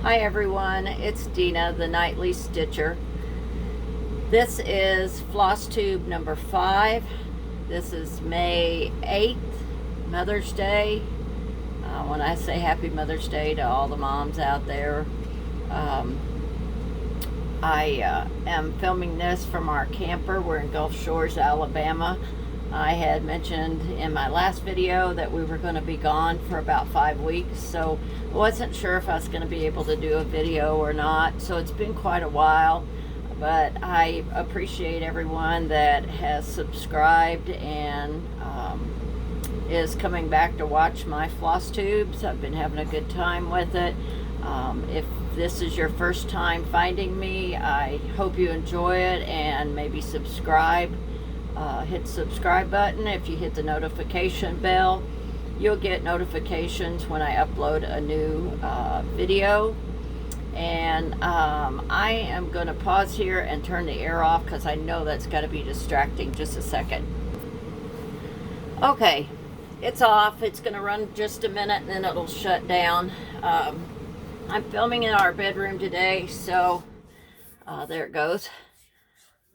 Hi everyone, it's Dina, the Nightly Stitcher. This is Flosstube number 5. This is May 8th, Mother's Day. When I say Happy Mother's Day to all the moms out there, I am filming this from our camper. We're in Gulf Shores, Alabama. I had mentioned in my last video that we were going to be gone for about 5 weeks, so I wasn't sure if I was going to be able to do a video or not. So it's been quite a while, but I appreciate everyone that has subscribed and is coming back to watch my floss tubes. I've been having a good time with it. If this is your first time finding me, I hope you enjoy it and maybe subscribe. Hit the subscribe button. If you hit the notification bell, you'll get notifications when I upload a new video. And I am going to pause here and turn the air off because I know that's got to be distracting. Just a second. Okay, it's off. It's going to run just a minute and then it'll shut down. I'm filming in our bedroom today, so there it goes.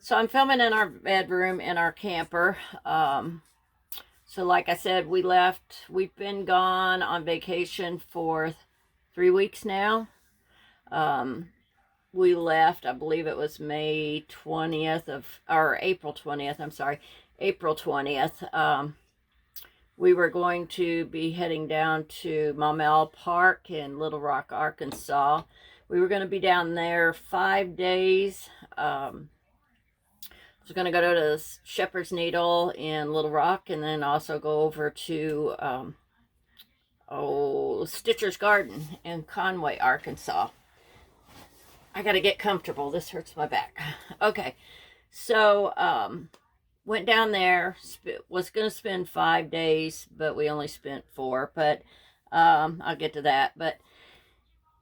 So I'm filming in our bedroom in our camper. So like I said, we've been gone on vacation for 3 weeks now. We left, I believe it was April 20th, I'm sorry, April 20th. We were going to be heading down to Maumelle Park in Little Rock, Arkansas. We were going to be down there 5 days. I was going to go to the Shepherd's Needle in Little Rock and then also go over to Stitcher's Garden in Conway, Arkansas. I got to get comfortable. This hurts my back. Okay, so went down there. Was going to spend 5 days, but we only spent 4. But I'll get to that. But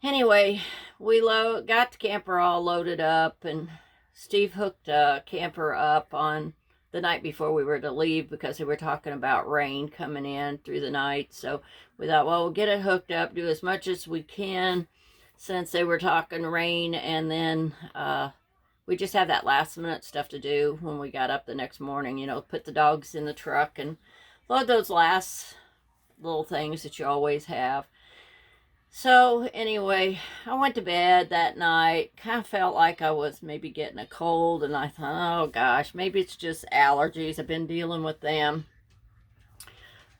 anyway, we got the camper all loaded up, and Steve hooked a camper up on the night before we were to leave because they were talking about rain coming in through the night. So we thought, well, we'll get it hooked up, do as much as we can since they were talking rain, and then we just have that last minute stuff to do when we got up the next morning, you know, put the dogs in the truck and load those last little things that you always have. So anyway, I went to bed that night, kind of felt like I was maybe getting a cold, and I thought, oh gosh, maybe it's just allergies. I've been dealing with them.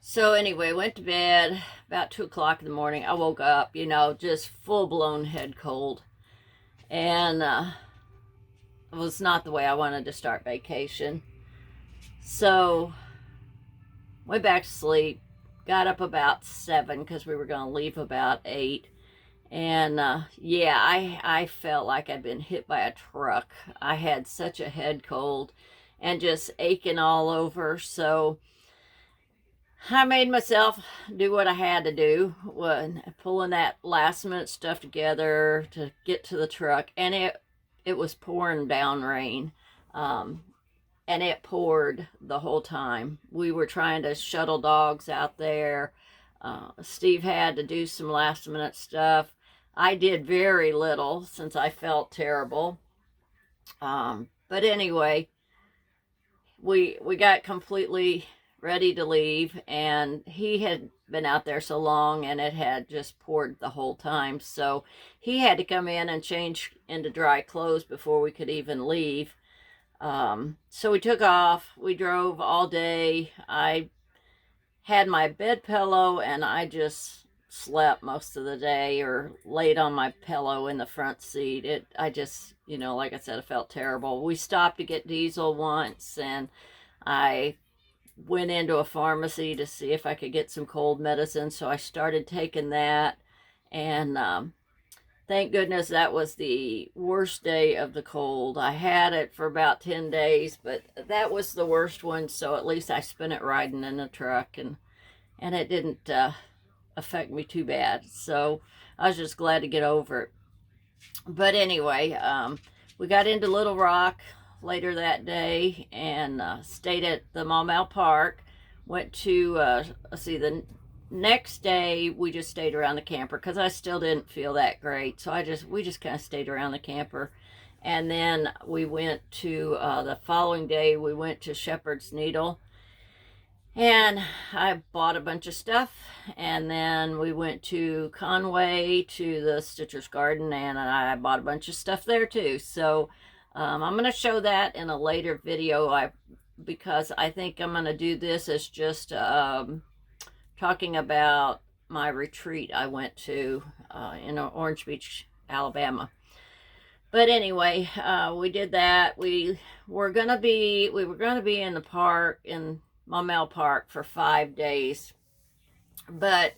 So anyway, went to bed about 2 o'clock in the morning. I woke up, you know, just full-blown head cold. And it was not the way I wanted to start vacation. So went back to sleep. Got up about 7 because we were going to leave about 8. And yeah, I felt like I'd been hit by a truck. I had such a head cold and just aching all over. So I made myself do what I had to do, when pulling that last minute stuff together to get to the truck. And it was pouring down rain. And it poured the whole time. We were trying to shuttle dogs out there. Steve had to do some last minute stuff. I did very little since I felt terrible. But anyway, we got completely ready to leave, and he had been out there so long and it had just poured the whole time. So he had to come in and change into dry clothes before we could even leave. So we took off. We drove all day. I had my bed pillow and I just slept most of the day, or laid on my pillow in the front seat. I just, you know, like I said, I felt terrible. We stopped to get diesel once, and I went into a pharmacy to see if I could get some cold medicine. So I started taking that, and thank goodness that was the worst day of the cold. I had it for about 10 days, but that was the worst one. So at least I spent it riding in the truck, and it didn't affect me too bad. So I was just glad to get over it. But anyway, we got into Little Rock later that day and stayed at the Maumelle Park. Went to, let's see, the next day we just stayed around the camper because I still didn't feel that great. So we just kind of stayed around the camper. And then we went to, the following day, we went to Shepherd's Needle. And I bought a bunch of stuff. And then we went to Conway to the Stitcher's Garden, and I bought a bunch of stuff there too. So I'm going to show that in a later video because I think I'm going to do this as just talking about my retreat I went to in Orange Beach, Alabama. But anyway, we did that. We were gonna be in the park, in Maumelle Park, for 5 days, but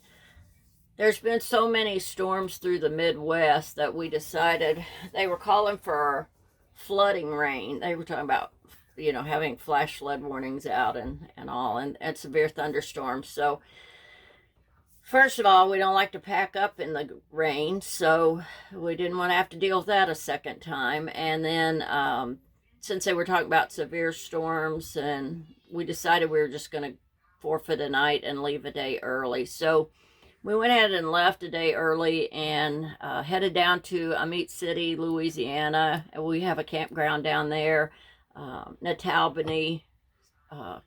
there's been so many storms through the Midwest that we decided, they were calling for flooding rain. They were talking about, having flash flood warnings out and all, and severe thunderstorms. So first of all, we don't like to pack up in the rain, so we didn't want to have to deal with that a second time. And then since they were talking about severe storms, and we decided we were just going to forfeit a night and leave a day early. So we went ahead and left a day early and headed down to Amite City, Louisiana. We have a campground down there. Natalbany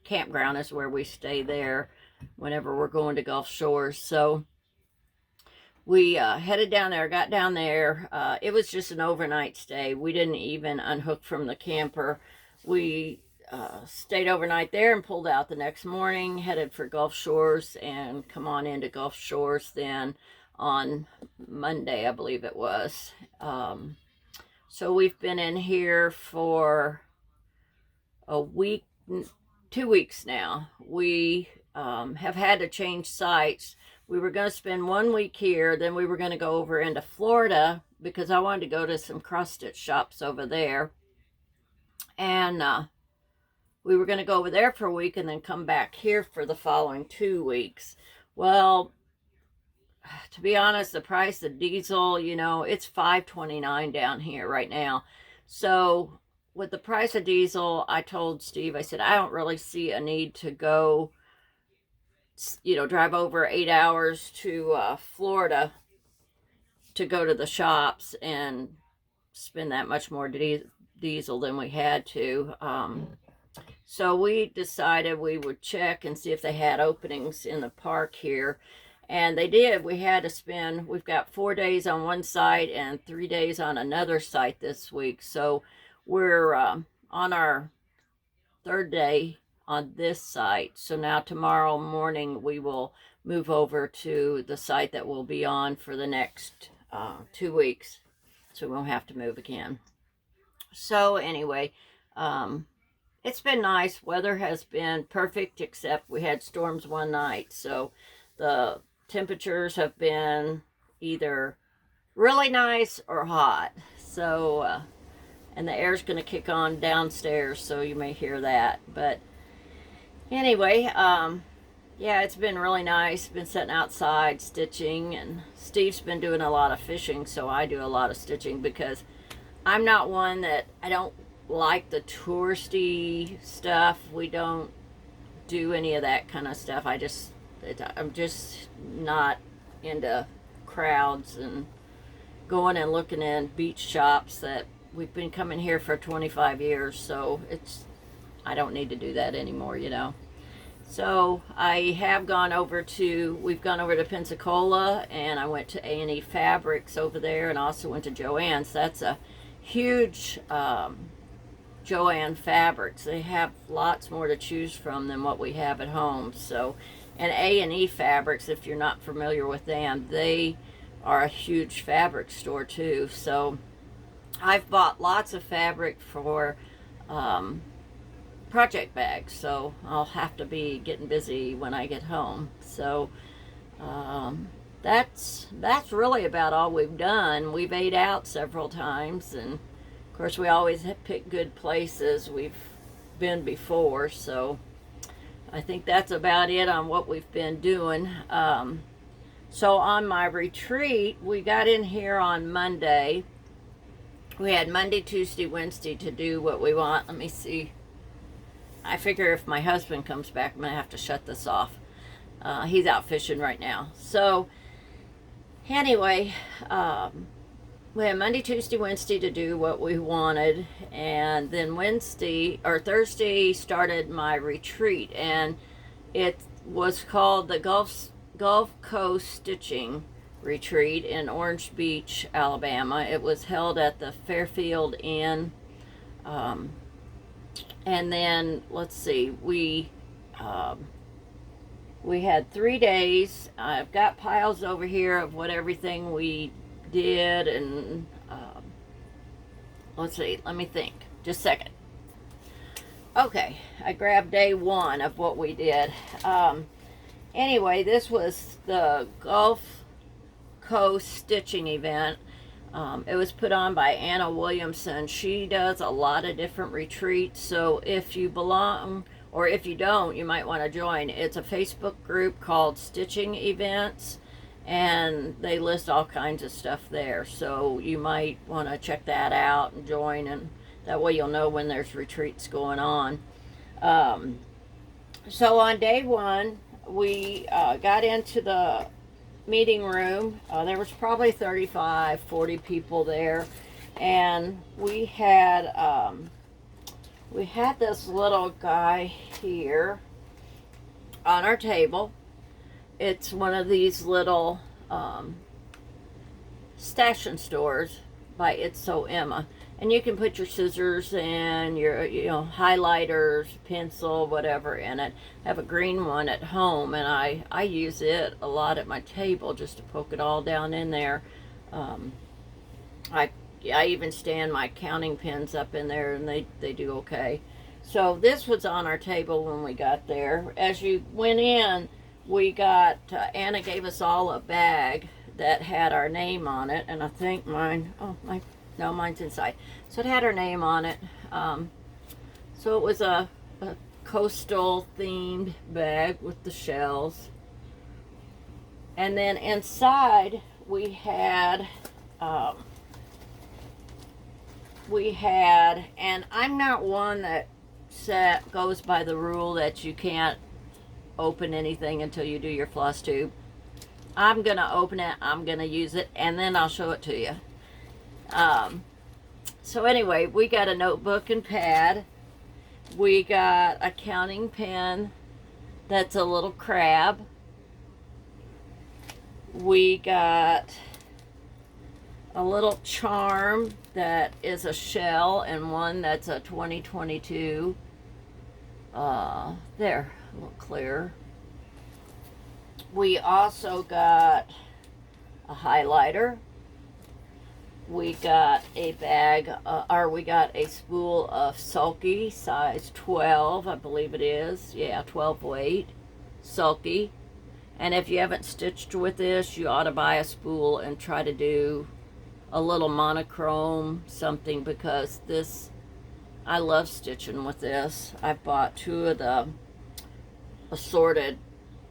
campground is where we stay there whenever we're going to Gulf Shores. So we headed down there, got down there. It was just an overnight stay. We didn't even unhook from the camper. We stayed overnight there and pulled out the next morning, headed for Gulf Shores, and come on into Gulf Shores then on Monday, I believe it was. So we've been in here for a week, 2 weeks now. We have had to change sites. We were going to spend 1 week here, then we were going to go over into Florida because I wanted to go to some cross-stitch shops over there. And we were going to go over there for a week and then come back here for the following 2 weeks. Well, to be honest, the price of diesel, it's $5.29 down here right now. So with the price of diesel, I told Steve, I said, I don't really see a need to go, drive over 8 hours to Florida to go to the shops and spend that much more diesel than we had to. So we decided we would check and see if they had openings in the park here. And they did. We've got 4 days on one site and 3 days on another site this week. So we're on our third day on this site. So now tomorrow morning we will move over to the site that we'll be on for the next 2 weeks. So we won't have to move again. So anyway, it's been nice. Weather has been perfect, except we had storms one night. So the temperatures have been either really nice or hot. So, and the air's going to kick on downstairs, so you may hear that. But anyway, yeah, it's been really nice. Been sitting outside stitching, and Steve's been doing a lot of fishing, so I do a lot of stitching because I'm not one that, I don't like the touristy stuff. We don't do any of that kind of stuff. I'm just not into crowds and going and looking in beach shops that we've been coming here for 25 years, so I don't need to do that anymore, So we've gone over to Pensacola, and I went to A&E Fabrics over there, and also went to Joann's. That's a huge Joann Fabrics. They have lots more to choose from than what we have at home. So, and A&E Fabrics, if you're not familiar with them, they are a huge fabric store too. So I've bought lots of fabric for project bags, so I'll have to be getting busy when I get home. So that's really about all we've done. We've ate out several times, and of course we always pick good places we've been before. So I think that's about it on what we've been doing. So on my retreat, we got in here on Monday. We had Monday, Tuesday, Wednesday to do what we want. Let me see. I figure if my husband comes back, I'm going to have to shut this off. He's out fishing right now. So anyway, we had Monday, Tuesday, Wednesday to do what we wanted, and then Thursday started my retreat, and it was called the Gulf Coast Stitching Retreat in Orange Beach, Alabama. It was held at the Fairfield Inn, and then let's see, we had 3 days. I've got piles over here of everything we did, and let's see, let me think just a second. Okay, I grabbed day 1 of what we did. Anyway, this was the Gulf Coast Stitching event. It was put on by Anna Williamson. She does a lot of different retreats, so if you belong or if you don't, you might want to join. It's a Facebook group called Stitching Events, and they list all kinds of stuff there, so you might want to check that out and join, and that way you'll know when there's retreats going on. So on day 1, we got into the meeting room. There was probably 35, 40 people there, and we had this little guy here on our table. It's one of these little stash and stores by It's So Emma, and you can put your scissors and your highlighters, pencil, whatever in it. I have a green one at home, and I use it a lot at my table just to poke it all down in there. I even stand my counting pins up in there, and they do okay. So this was on our table when we got there. As you went in, we got Anna gave us all a bag that had our name on it, and I think mine's inside. So it had our name on it. So it was a coastal themed bag with the shells. And then inside we had, and I'm not one that goes by the rule that you can't open anything until you do your floss tube. I'm gonna open it, I'm gonna use it, and then I'll show it to you. So anyway, we got a notebook and pad. We got a counting pen that's a little crab. We got a little charm that is a shell, and one that's a 2022. There, a little clearer. We also got a highlighter. We got a we got a spool of sulky, size 12, I believe it is. Yeah, 12 weight, sulky. And if you haven't stitched with this, you ought to buy a spool and try to do a little monochrome something, because I love stitching with this. I've bought 2 of the assorted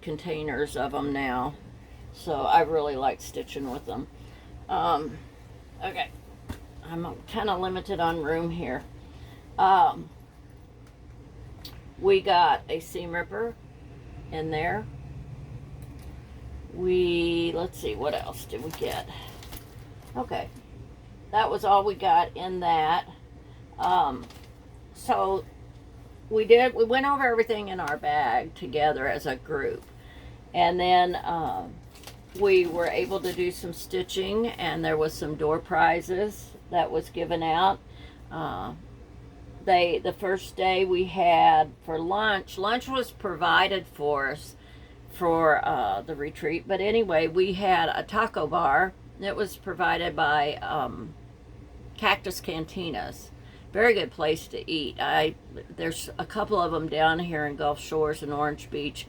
containers of them now, so I really like stitching with them. Okay, I'm kind of limited on room here. We got a seam ripper in there. Let's see, what else did we get? Okay, that was all we got in that. So we went over everything in our bag together as a group, and then we were able to do some stitching, and there was some door prizes that was given out. The first day we had for lunch was provided for us for the retreat, but anyway, we had a taco bar. It was provided by Cactus Cantinas. Very good place to eat. There's a couple of them down here in Gulf Shores and Orange Beach,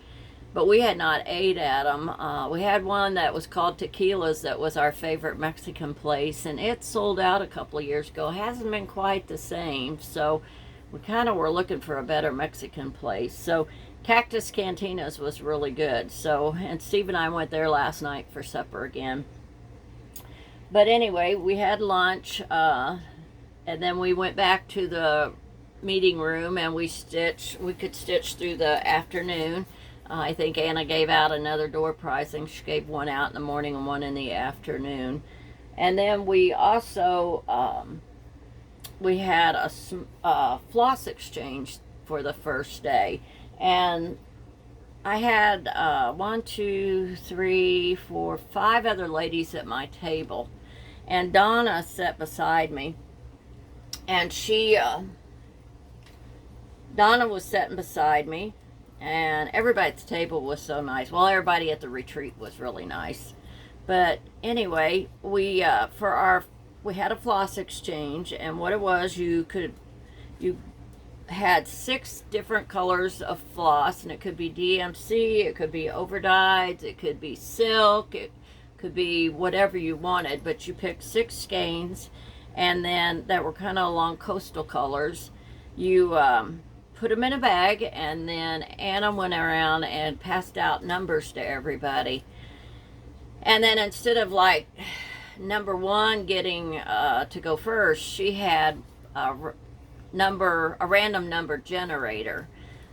but we had not ate at them. We had one that was called Tequila's that was our favorite Mexican place, and it sold out a couple of years ago. It hasn't been quite the same, so we kind of were looking for a better Mexican place. So Cactus Cantinas was really good. So, and Steve and I went there last night for supper again. But anyway, we had lunch, and then we went back to the meeting room, and we could stitch through the afternoon. I think Anna gave out another door prize. I think she gave one out in the morning and one in the afternoon. And then we also we had a floss exchange for the first day, and I had 1, 2, 3, 4, 5 other ladies at my table, and Donna sat beside me, and Donna was sitting beside me, and everybody at the table was so nice. Well, everybody at the retreat was really nice. But anyway, we had a floss exchange, and what it was, you had 6 different colors of floss, and it could be DMC, it could be overdyed, it could be silk, it could be whatever you wanted, but you picked 6 skeins, and then that were kind of along coastal colors. You put them in a bag, and then Anna went around and passed out numbers to everybody. And then instead of like number 1 getting to go first, she had a random number generator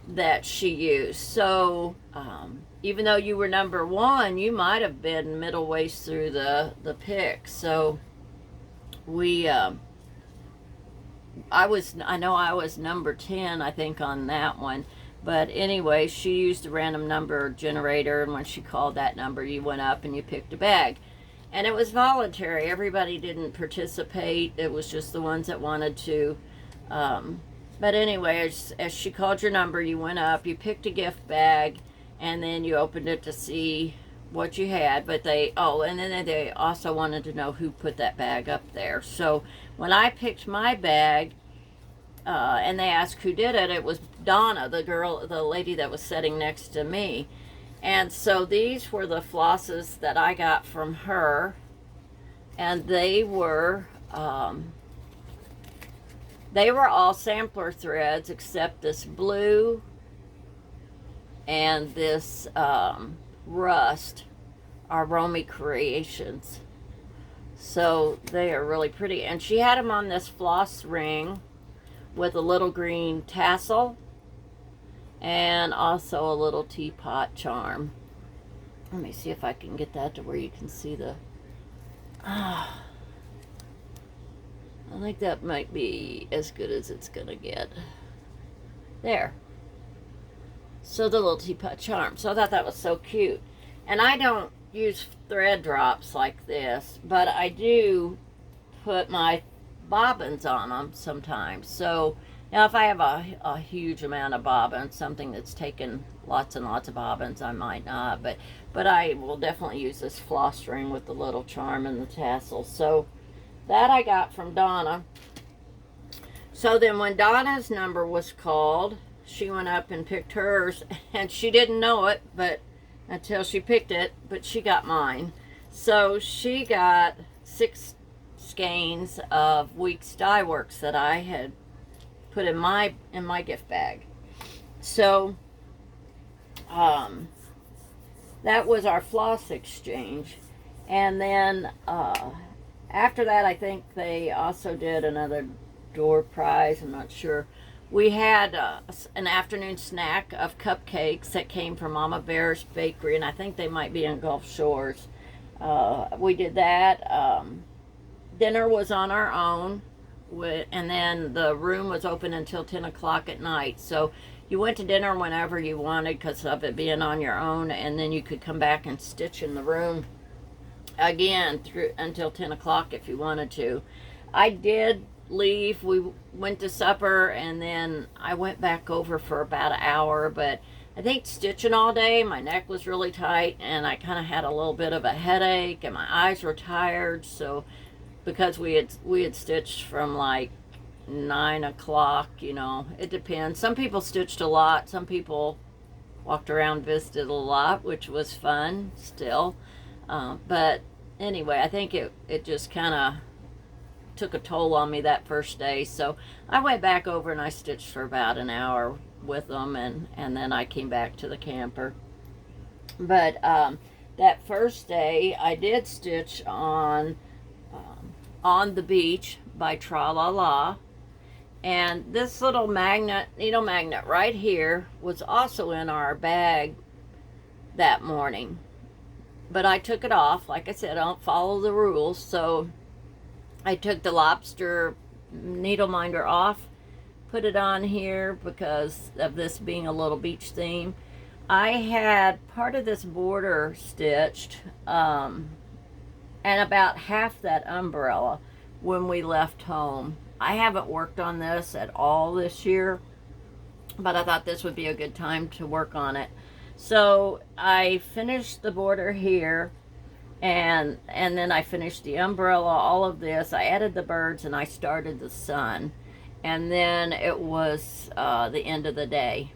that she used. So even though you were number 1, you might have been middle ways through the pick. So I know I was number 10, I think, on that one. But anyway, she used a random number generator, and when she called that number, you went up and you picked a bag. And it was voluntary. Everybody didn't participate. It was just the ones that wanted to. But anyway, as she called your number, you went up, you picked a gift bag, and then you opened it to see what you had. But and then they also wanted to know who put that bag up there. So when I picked my bag, and they asked who did it, it was Donna, the lady that was sitting next to me. And so these were the flosses that I got from her, and they were all sampler threads except this blue and this rust are Romy Creations. So they are really pretty. And she had them on this floss ring with a little green tassel and also a little teapot charm. Let me see if I can get that to where you can see the... I think that might be as good as it's gonna get. There. So the little teapot charm. So I thought that was so cute. And I don't use thread drops like this, but I do put my bobbins on them sometimes. So now if I have a huge amount of bobbins, something that's taken lots and lots of bobbins, I might not, but I will definitely use this floss ring with the little charm and the tassel. So that I got from Donna. So then when Donna's number was called, she went up and picked hers, and she didn't know it but until she picked it, but she got mine. So she got 6 skeins of Weeks Dye Works that I had put in my gift bag. So that was our floss exchange. And then after that, I think they also did another door prize. I'm not sure. We had an afternoon snack of cupcakes that came from Mama Bear's Bakery, and I think they might be in Gulf Shores. We did that. Dinner was on our own, and then the room was open until 10 o'clock at night. So you went to dinner whenever you wanted because of it being on your own, and then you could come back and stitch in the room again until 10 o'clock if you wanted to. I did leave. We went to supper, and then I went back over for about an hour, but I think stitching all day, my neck was really tight, and I kind of had a little bit of a headache, and my eyes were tired. So because we had stitched from like 9 o'clock, you know, it depends. Some people stitched a lot, some people walked around, visited a lot, which was fun still. But anyway, I think it just kind of took a toll on me that first day. So I went back over and I stitched for about an hour with them, and then I came back to the camper. But that first day I did stitch on the Beach by Tra La La, and this little needle magnet right here was also in our bag that morning. But I took it off. Like I said, I don't follow the rules. So I took the lobster needle minder off, put it on here because of this being a little beach theme. I had part of this border stitched and about half that umbrella when we left home. I haven't worked on this at all this year, but I thought this would be a good time to work on it. So I finished the border here, and then I finished the umbrella, all of this. I added the birds, and I started the sun. And then it was the end of the day.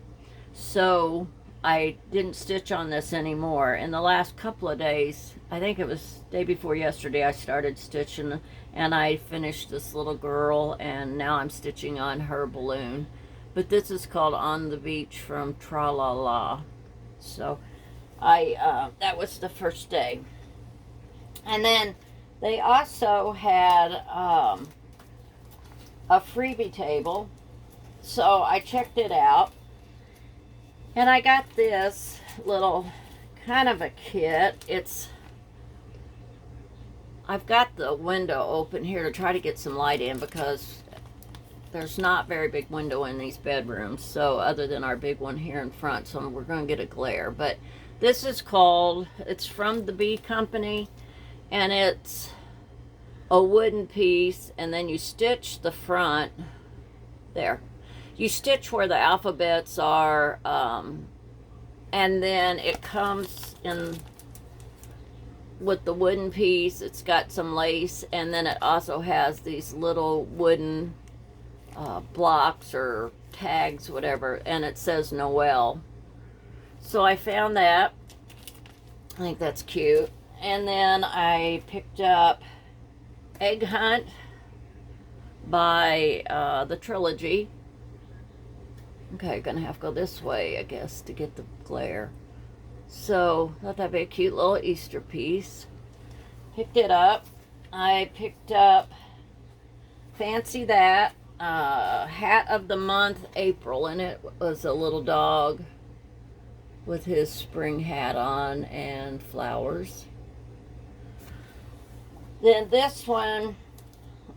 So I didn't stitch on this anymore. In the last couple of days, I think it was day before yesterday, I started stitching, and I finished this little girl, and now I'm stitching on her balloon. But this is called On the Beach from Tra La La. So that was the first day. And then they also had a freebie table. So I checked it out. And I got this little kind of a kit. I've got the window open here to try to get some light in because there's not very big window in these bedrooms, so other than our big one here in front, so we're going to get a glare. But this is it's from the Bee Company, and it's a wooden piece, and then you stitch the front there. You stitch where the alphabets are, and then it comes in with the wooden piece. It's got some lace, and then it also has these little wooden blocks or tags, whatever, and it says Noel. So I found that. I think that's cute. And then I picked up Egg Hunt by the Trilogy. Okay, gonna have to go this way, I guess, to get the glare. So thought that'd be a cute little Easter piece. Picked it up. I picked up Fancy That. Hat of the month, April, and it was a little dog with his spring hat on and flowers. Then this one,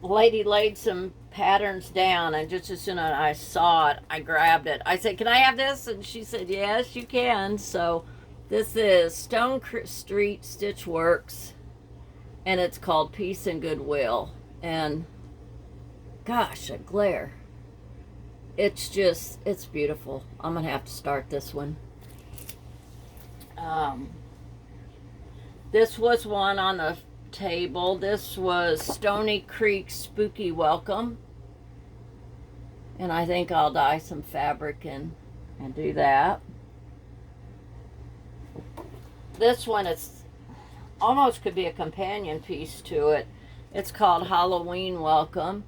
lady laid some patterns down, and just as soon as I saw it, I grabbed it. I said, "Can I have this?" And she said, "Yes, you can." So this is Stone Street Stitch Works, and it's called Peace and Goodwill. And gosh, a glare. It's beautiful. I'm going to have to start this one. This was one on the table. This was Stony Creek Spooky Welcome. And I think I'll dye some fabric and do that. This one is almost could be a companion piece to it. It's called Halloween Welcome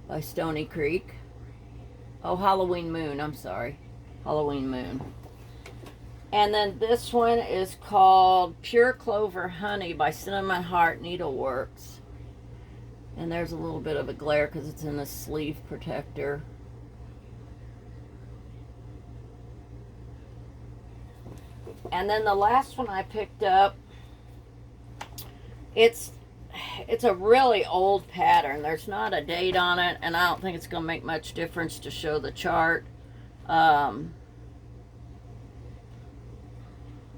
by Stony Creek. Oh, Halloween Moon, I'm sorry. Halloween Moon. And then this one is called Pure Clover Honey by Cinnamon Heart Needleworks. And there's a little bit of a glare because it's in a sleeve protector. And then the last one I picked up, it's a really old pattern. There's not a date on it, and I don't think it's going to make much difference to show the chart.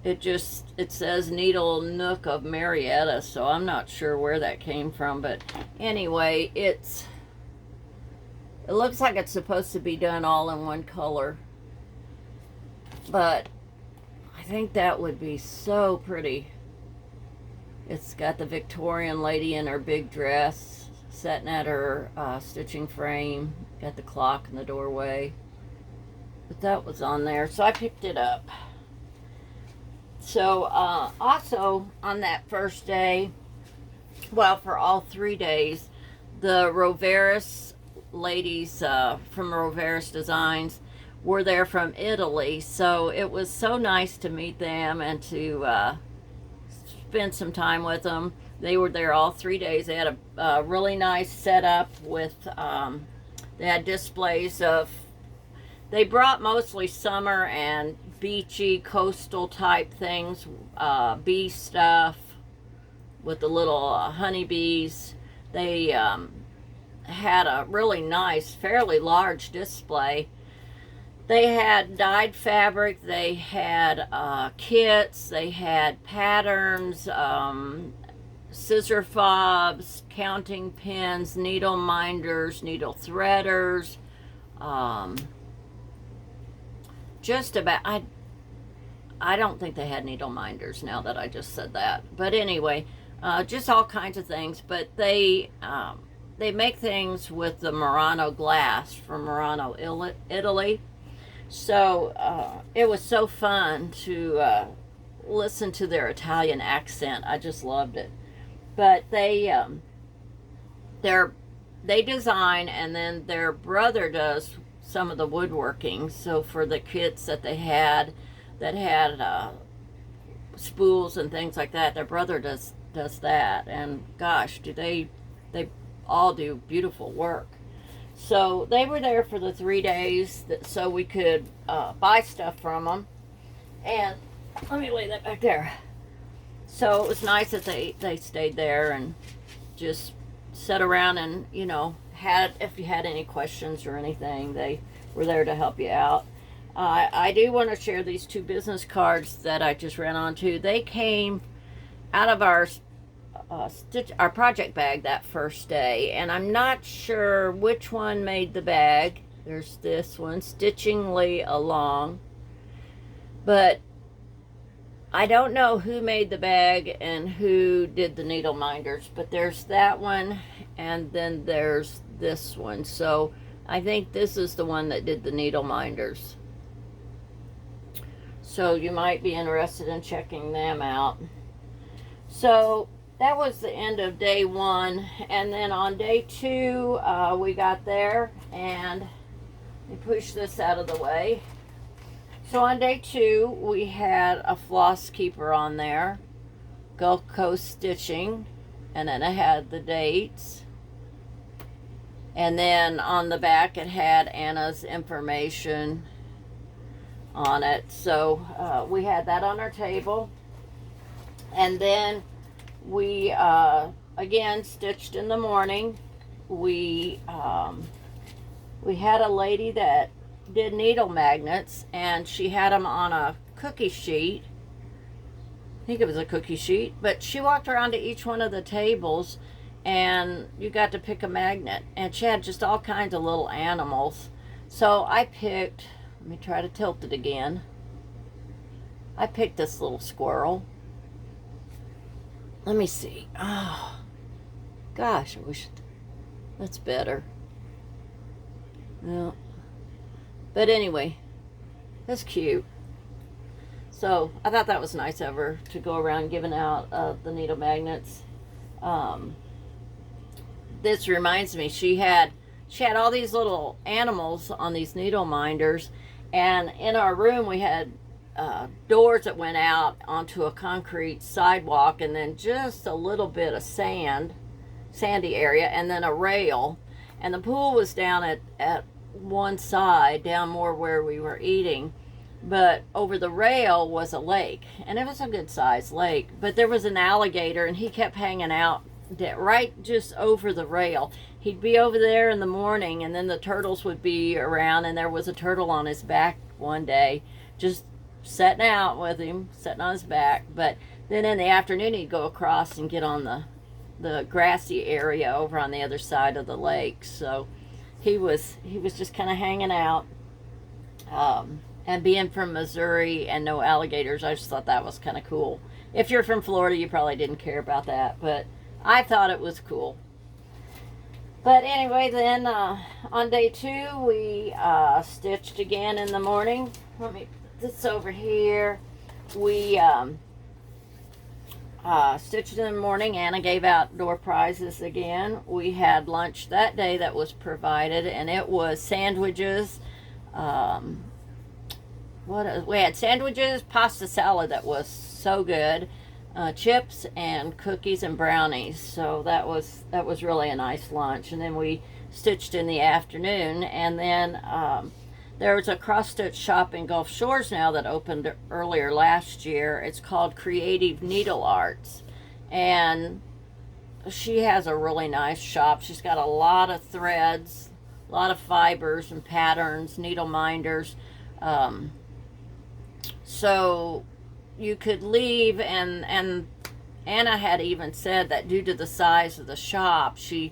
It says Needle Nook of Marietta, so I'm not sure where that came from, but anyway, it looks like it's supposed to be done all in one color, but I think that would be so pretty. It's got the Victorian lady in her big dress sitting at her stitching frame, got the clock in the doorway, but that was on there, so I picked it up. So also on that first day, well, for all 3 days, the Roveris ladies from Roveris Designs were there from Italy, so it was so nice to meet them and to spend some time with them. They were there all 3 days. They had a really nice setup with they had displays of they brought mostly summer and beachy coastal type things, bee stuff with the little honeybees. They had a really nice, fairly large display. They had dyed fabric, they had kits, they had patterns, scissor fobs, counting pins, needle minders, needle threaders, just about, I don't think they had needle minders now that I just said that. But anyway, just all kinds of things. But they make things with the Murano glass from Murano, Italy. So it was so fun to listen to their Italian accent. I just loved it. But they design, and then their brother does some of the woodworking. So for the kits that they had, that had spools and things like that, their brother does that. And gosh, do they all do beautiful work. So they were there for the 3 days so we could buy stuff from them. And let me lay that back there. So it was nice that they stayed there and just sat around and, you know, if you had any questions or anything, they were there to help you out. I do want to share these 2 business cards that I just ran onto. They came out of our project bag that first day, and I'm not sure which one made the bag. There's this one, Stitchingly Along, but I don't know who made the bag and who did the needle minders, but there's that one, and then there's this one. So I think this is the one that did the needle minders. So you might be interested in checking them out. So that was the end of day 1. And then on day 2, we got there, and we pushed this out of the way. So on day 2, we had a floss keeper on there, Gulf Coast Stitching, and then it had the dates. And then on the back, it had Anna's information on it. So we had that on our table. And then we again stitched in the morning. We had a lady that did needle magnets, and she had them on a cookie sheet. I think it was a cookie sheet, but she walked around to each one of the tables, and you got to pick a magnet, and she had just all kinds of little animals. So I picked, let me try to tilt it again. I picked this little squirrel. Let me see. Oh, gosh, I wish that's better. No. But anyway, that's cute. So I thought that was nice of her to go around giving out the needle magnets. This reminds me, she had all these little animals on these needle minders, and in our room we had doors that went out onto a concrete sidewalk, and then just a little bit of sandy area, and then a rail, and the pool was down at one side, down more where we were eating, but over the rail was a lake, and it was a good sized lake, but there was an alligator, and he kept hanging out right just over the rail. He'd be over there in the morning, and then the turtles would be around, and there was a turtle on his back one day, just sitting out with him, sitting on his back. But then in the afternoon, he'd go across and get on the grassy area over on the other side of the lake. So he was just kind of hanging out. And being from Missouri and no alligators, I just thought that was kind of cool. If you're from Florida, you probably didn't care about that, but I thought it was cool. But anyway, then on day 2, we stitched again in the morning. Let me put this over here. We stitched in the morning. Anna gave out door prizes again. We had lunch that day that was provided, and it was sandwiches. We had sandwiches, pasta salad that was so good, chips, and cookies and brownies. So that was really a nice lunch. And then we stitched in the afternoon, and then There's a cross-stitch shop in Gulf Shores now that opened earlier last year. It's called Creative Needle Arts. And she has a really nice shop. She's got a lot of threads, a lot of fibers and patterns, needle minders. So you could leave, and Anna had even said that due to the size of the shop, she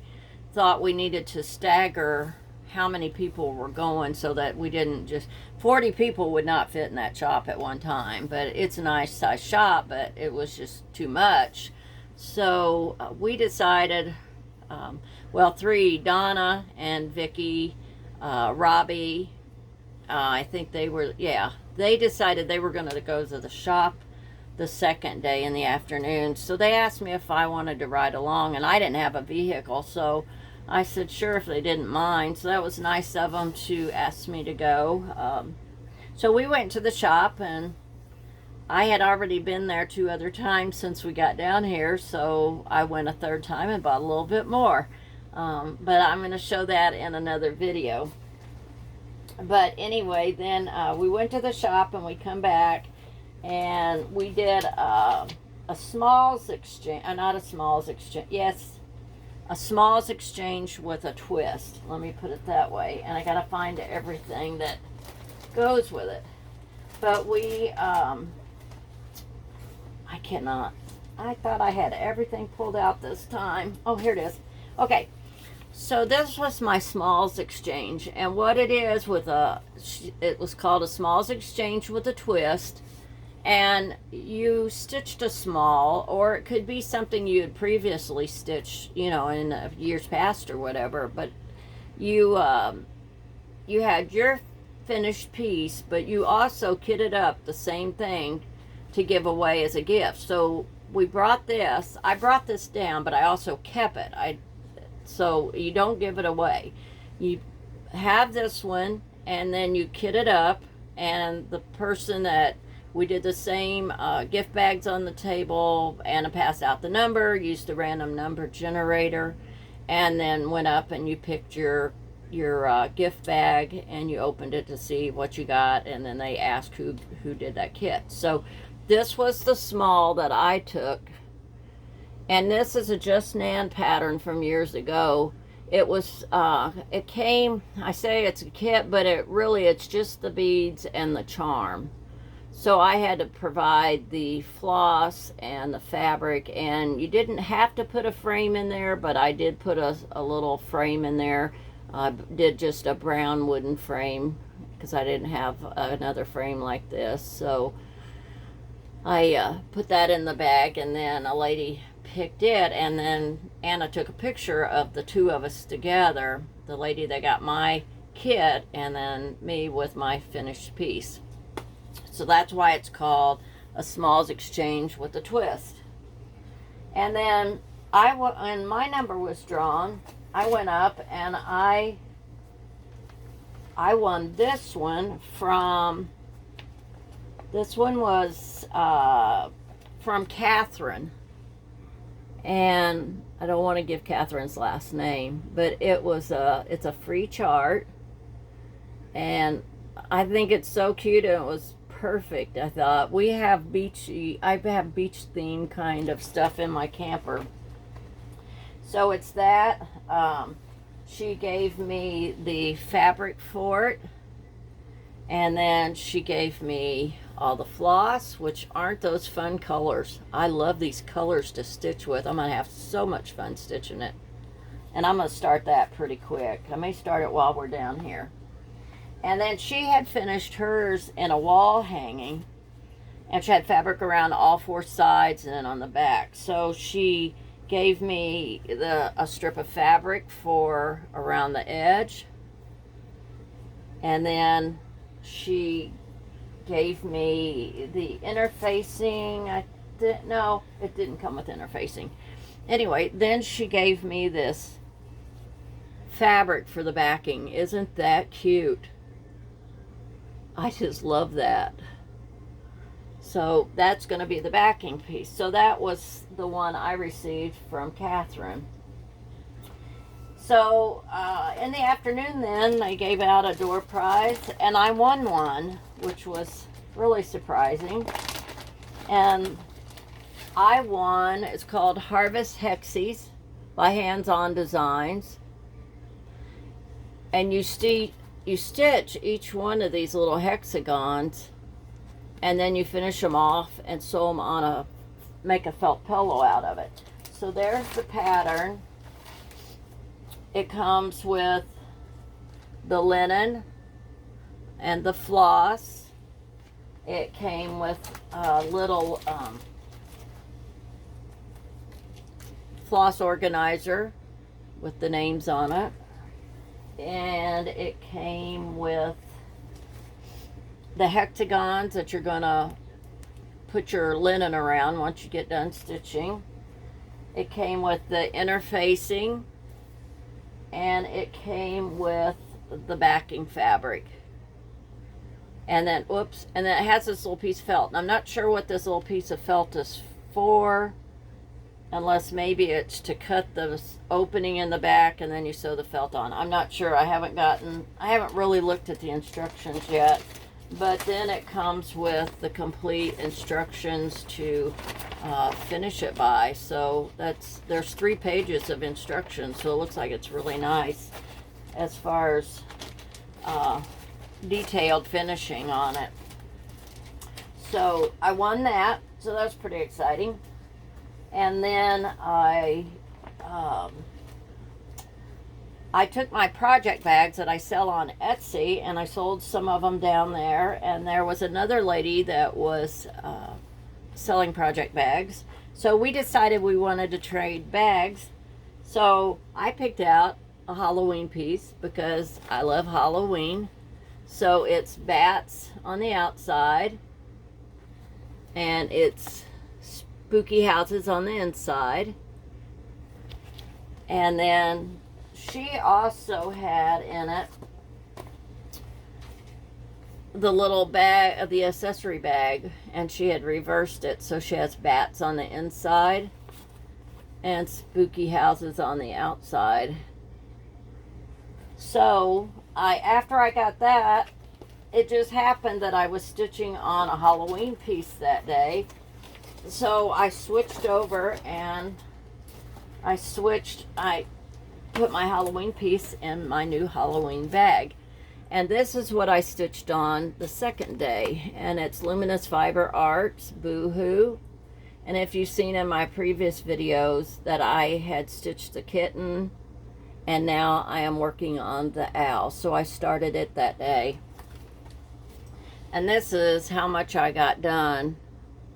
thought we needed to stagger how many people were going so that we didn't just 40 people would not fit in that shop at one time. But it's a nice size shop, but it was just too much. So we decided, well, three, Donna and Vicky, Robbie, I think they were, yeah, they decided they were going to go to the shop the second day in the afternoon. So they asked me if I wanted to ride along, and I didn't have a vehicle, so I said sure if they didn't mind. So that was nice of them to ask me to go. So we went to the shop, and I had already been there 2 other times since we got down here, so I went a third time and bought a little bit more. But I'm going to show that in another video. But anyway, then we went to the shop, and we come back, and we did a smalls exchange, not a smalls exchange, yes, a smalls exchange with a twist. Let me put it that way. And I got to find everything that goes with it. But we, I cannot. I thought I had everything pulled out this time. Oh, here it is. Okay. So this was my smalls exchange. And what it is with it was called a smalls exchange with a twist. And you stitched a small, or it could be something you had previously stitched, you know, in years past or whatever. But you had your finished piece, but you also kitted up the same thing to give away as a gift. So we brought this. I brought this down, but I also kept it. So you don't give it away. You have this one, and then you kit it up, and the person that we did the same gift bags on the table. Anna passed out the number, used a random number generator, and then went up and you picked your gift bag, and you opened it to see what you got, and then they asked who did that kit. So this was the small that I took, and this is a Just Nan pattern from years ago. It was it came, I say it's a kit, but it's just the beads and the charm. So I had to provide the floss and the fabric, and you didn't have to put a frame in there, but I did put a little frame in there. I did just a brown wooden frame because I didn't have another frame like this. So I put that in the bag, and then a lady picked it, and then Anna took a picture of the two of us together, the lady that got my kit, and then me with my finished piece. So that's why it's called a smalls exchange with a twist. And then when my number was drawn, I went up and I won this one from, this one was from Catherine. And I don't want to give Catherine's last name, but it's a free chart. And I think it's so cute, and it was perfect. I thought I have beach themed kind of stuff in my camper, so it's that. She gave me the fabric for it, and then she gave me all the floss, which aren't those fun colors. I love these colors to stitch with. I'm gonna have so much fun stitching it, and I'm gonna start that pretty quick. I may start it while we're down here. And then she had finished hers in a wall hanging, and she had fabric around all 4 sides and then on the back. So she gave me a strip of fabric for around the edge, and then she gave me the interfacing. No, it didn't come with interfacing. Anyway, then she gave me this fabric for the backing. Isn't that cute? I just love that. So that's going to be the backing piece. So that was the one I received from Catherine. So in the afternoon then, they gave out a door prize, and I won one, which was really surprising. And I won, it's called Harvest Hexies by Hands On Designs. And you stitch each one of these little hexagons, and then you finish them off and sew them on make a felt pillow out of it. So there's the pattern. It comes with the linen and the floss. It came with a little floss organizer with the names on it. And it came with the hexagons that you're going to put your linen around once you get done stitching. It came with the interfacing, and it came with the backing fabric. And then, and then it has this little piece of felt. And I'm not sure what this little piece of felt is for, unless maybe it's to cut the opening in the back and then you sew the felt on. I'm not sure. I haven't really looked at the instructions yet. But then it comes with the complete instructions to finish it by. So there's 3 pages of instructions, so it looks like it's really nice as far as detailed finishing on it. So I won that, so that's pretty exciting. And then I took my project bags that I sell on Etsy, and I sold some of them down there. And there was another lady that was selling project bags. So we decided we wanted to trade bags. So I picked out a Halloween piece because I love Halloween. So it's bats on the outside, and it's spooky houses on the inside. And then she also had in it the little bag of the accessory bag, and she had reversed it, so she has bats on the inside and spooky houses on the outside. So after I got that, it just happened that I was stitching on a Halloween piece that day. So I switched over, and I put my Halloween piece in my new Halloween bag. And this is what I stitched on the second day. And it's Luminous Fiber Arts, Boohoo. And if you've seen in my previous videos that I had stitched the kitten, and now I am working on the owl. So I started it that day. And this is how much I got done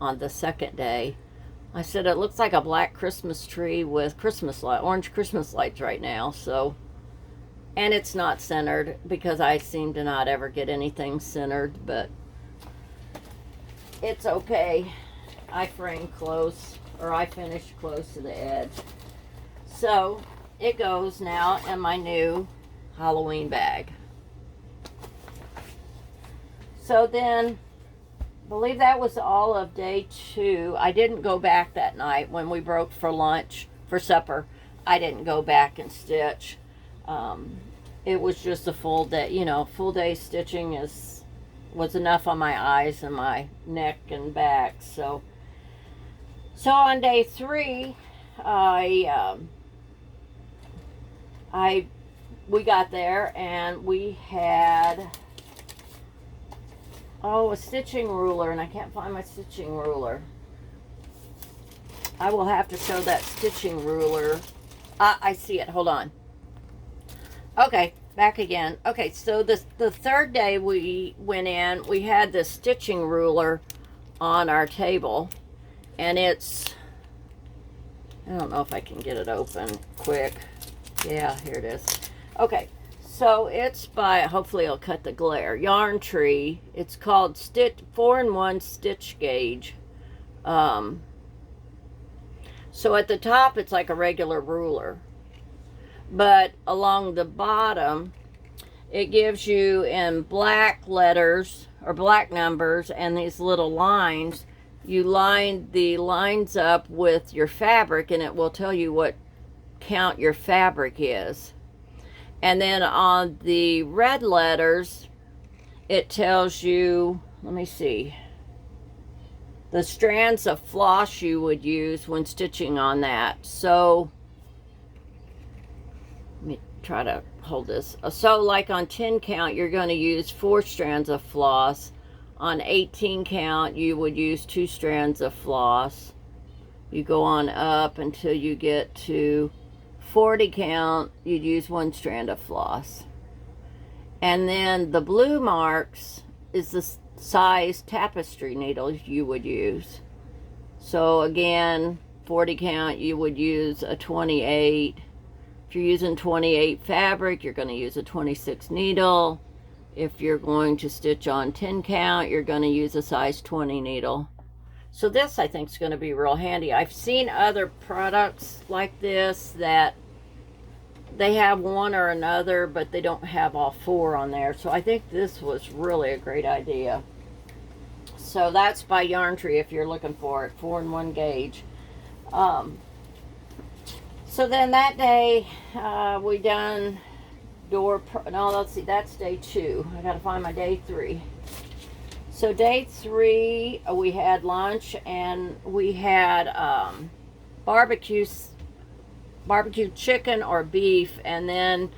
on the second day. I said it looks like a black Christmas tree with orange Christmas lights right now. So, and it's not centered because I seem to not ever get anything centered, but it's okay. I frame close, or I finish close to the edge. So it goes now in my new Halloween bag. So then, I believe that was all of day 2. I didn't go back that night when we broke for supper. I didn't go back and stitch. It was just a full day, full day stitching was enough on my eyes and my neck and back. So on day 3, we got there, and we had a stitching ruler, and I can't find my stitching ruler. I will have to show that stitching ruler. I see it. Hold on. Okay, back again. Okay, so the third day we went in, we had this stitching ruler on our table, and it's, I don't know if I can get it open quick. Yeah, here it is. Okay, so it's by, hopefully it'll cut the glare, Yarn Tree. It's called 4-in-1 Stitch Gauge. So at the top, it's like a regular ruler. But along the bottom, it gives you in black letters or black numbers and these little lines. You line the lines up with your fabric, and it will tell you what count your fabric is. And then on the red letters, it tells you, let me see, the strands of floss you would use when stitching on that. So, let me try to hold this. So like on 10 count, you're going to use 4 strands of floss. On 18 count, you would use 2 strands of floss. You go on up until you get to 40 count, you'd use 1 strand of floss. And then the blue marks is the size tapestry needle you would use. So again, 40 count, you would use a 28. If you're using 28 fabric, you're going to use a 26 needle. If you're going to stitch on 10 count, you're going to use a size 20 needle. So this, I think, is going to be real handy. I've seen other products like this that they have one or another, but they don't have all 4 on there. So I think this was really a great idea. So that's by Yarn Tree if you're looking for it, 4-in-1 gauge. So then that day, we done no, let's see, that's day 2. I got to find my day 3. So day 3, we had lunch and we had barbecue chicken or beef, and then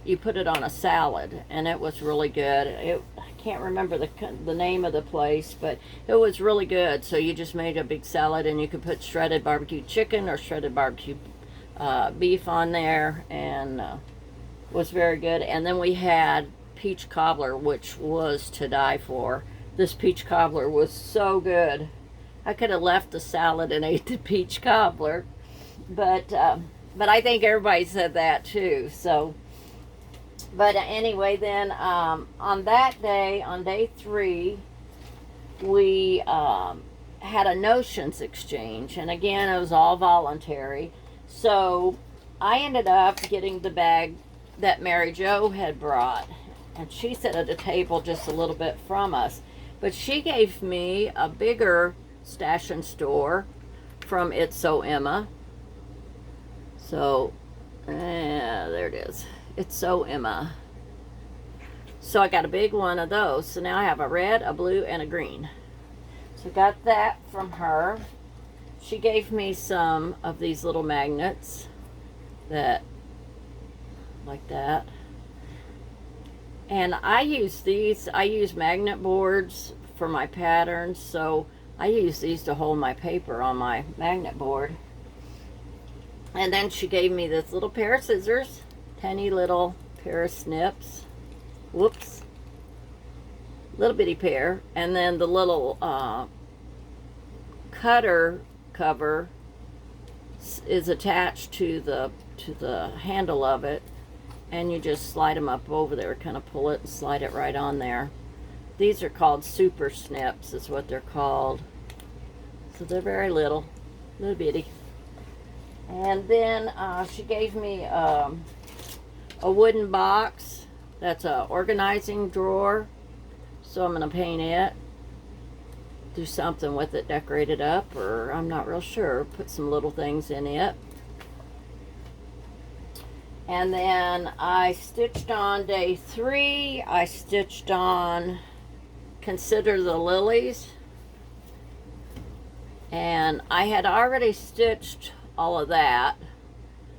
you put it on a salad, and it was really good. I can't remember the name of the place, but it was really good. So you just made a big salad, and you could put shredded barbecue chicken or shredded barbecue beef on there, and was very good. And then we had peach cobbler, which was to die for. This peach cobbler was so good. I could have left the salad and ate the peach cobbler, but I think everybody said that too. So, but anyway, then on that day, on day 3, we had a notions exchange, and again, it was all voluntary. So I ended up getting the bag that Mary Jo had brought, and she sat at a table just a little bit from us, but she gave me a bigger Stash and Store from It's So Emma. So there it is, It's So Emma. So I got a big one of those. So now I have a red, a blue, and a green. So got that from her. She gave me some of these little magnets that like that. And I use these, I use magnet boards for my patterns, so I use these to hold my paper on my magnet board. And then she gave me this little pair of scissors, tiny little pair of snips. Whoops. Little bitty pair. And then the little cutter cover is attached to the handle of it, and you just slide them up over there, kind of pull it and slide it right on there. These are called super snips, is what they're called. So they're very little bitty. And then she gave me a wooden box that's a organizing drawer. So I'm going to paint it, do something with it, decorate it up, or I'm not real sure, put some little things in it. And then I stitched on day 3, I stitched on Consider the Lilies. And I had already stitched all of that,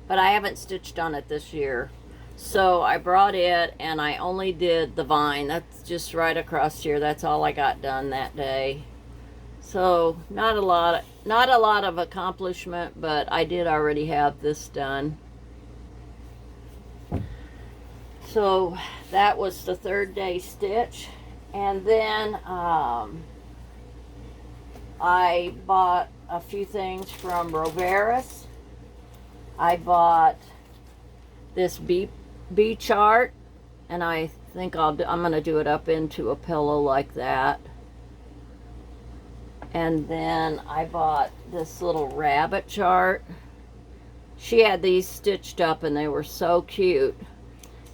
but I haven't stitched on it this year. So I brought it and I only did the vine. That's just right across here. That's all I got done that day. So not a lot of accomplishment, but I did already have this done. So that was the 3rd day stitch. And then I bought a few things from Roveris. I bought this bee chart, and I think I'm going to do it up into a pillow like that. And then I bought this little rabbit chart. She had these stitched up and they were so cute.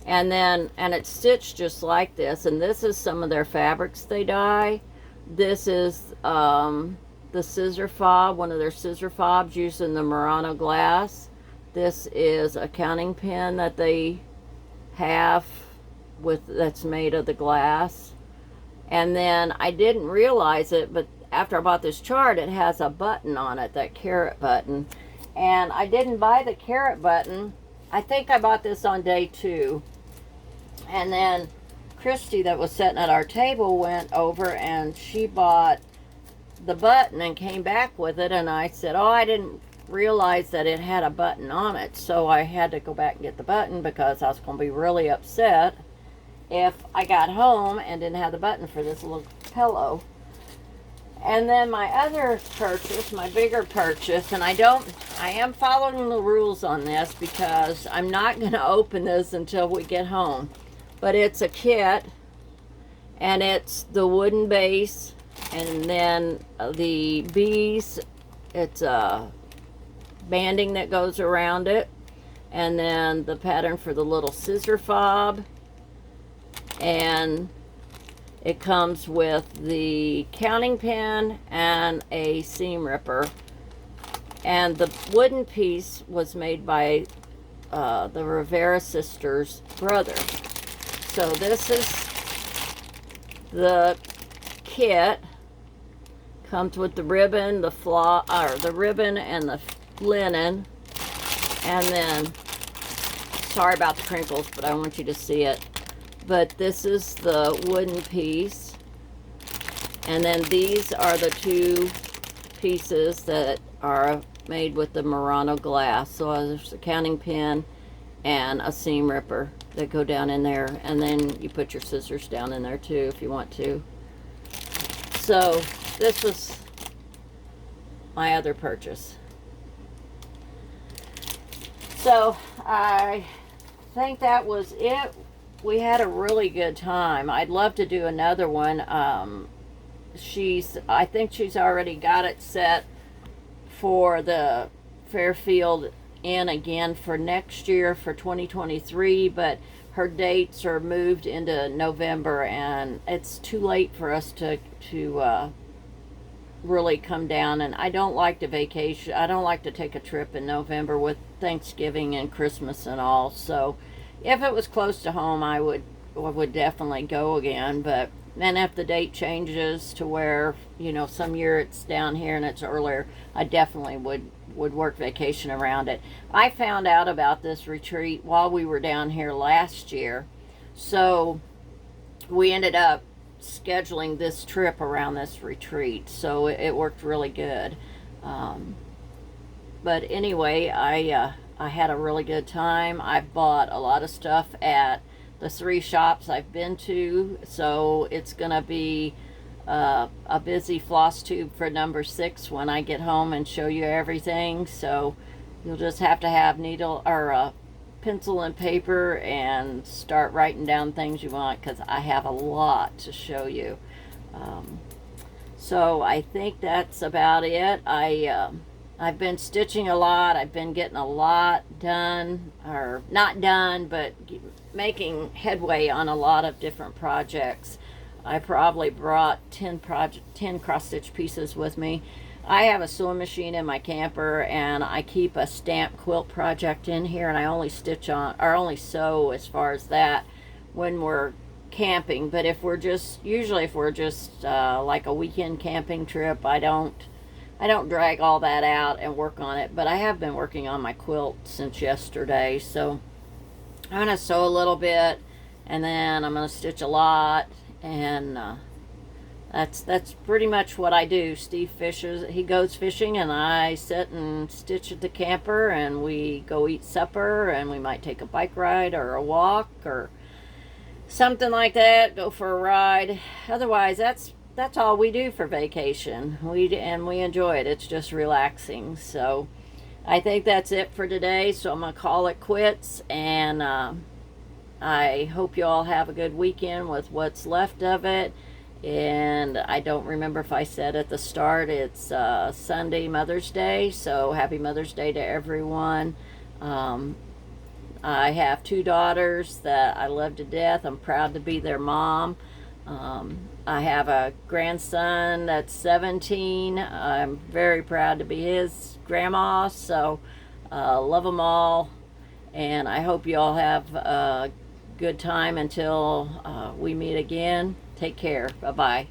And it's stitched just like this. And this is some of their fabrics they dye. This is the scissor fob, one of their scissor fobs using the Murano glass. This is a counting pen that they half that's made of the glass. And then I didn't realize it, but after I bought this chart, it has a button on it, that carrot button. And I didn't buy the carrot button. I think I bought this on day 2. And then Christy, that was sitting at our table, went over and she bought the button and came back with it. And I said, oh, I didn't realize that it had a button on it. So I had to go back and get the button because I was going to be really upset if I got home and didn't have the button for this little pillow. And then my other purchase, my bigger purchase, and I am following the rules on this because I'm not going to open this until we get home. But it's a kit, and it's the wooden base, and then the bees, it's a banding that goes around it, and then the pattern for the little scissor fob, and it comes with the counting pin and a seam ripper. And the wooden piece was made by the Rivera sisters' brother. So this is the kit. Comes with the ribbon, the the ribbon and the linen. And then, sorry about the crinkles, but I want you to see it. But this is the wooden piece. And then these are the 2 pieces that are made with the Murano glass. So there's a counting pin and a seam ripper that go down in there. And then you put your scissors down in there too if you want to. So this was my other purchase. So I think that was it. We had a really good time. I'd love to do another one. I think she's already got it set for the Fairfield Inn again for next year, for 2023, but her dates are moved into November, and it's too late for us to really come down. And I don't like to vacation. I don't like to take a trip in November with Thanksgiving and Christmas and all. So if it was close to home, I would definitely go again. But then if the date changes to where, you know, some year it's down here and it's earlier, I definitely would work vacation around it. I found out about this retreat while we were down here last year. So we ended up scheduling this trip around this retreat. So it worked really good. But anyway, I had a really good time. I bought a lot of stuff at the 3 shops I've been to, so it's gonna be a busy Flosstube for number 6 when I get home and show you everything. So you'll just have to have needle or pencil and paper and start writing down things you want, because I have a lot to show you. So I think that's about it. I've been stitching a lot. I've been getting a lot done, or not done, but making headway on a lot of different projects. I probably brought 10 cross-stitch pieces with me. I have a sewing machine in my camper, and I keep a stamp quilt project in here, and I only stitch on, or only sew as far as that, when we're camping. But if we're just, usually if we're just like a weekend camping trip, I don't drag all that out and work on it. But I have been working on my quilt since yesterday, so I'm going to sew a little bit, and then I'm going to stitch a lot, and that's pretty much what I do. Steve fishes, he goes fishing, and I sit and stitch at the camper, and we go eat supper, and we might take a bike ride or a walk or something like that, go for a ride. Otherwise, that's all we do for vacation. We enjoy it. It's just relaxing. So I think that's it for today. So I'm going to call it quits, and I hope you all have a good weekend with what's left of it. And I don't remember if I said at the start, it's Sunday, Mother's Day. So happy Mother's Day to everyone. I have 2 daughters that I love to death. I'm proud to be their mom. I have a grandson that's 17. I'm very proud to be his grandma. So love them all. And I hope you all have a good time until we meet again. Take care. Bye-bye.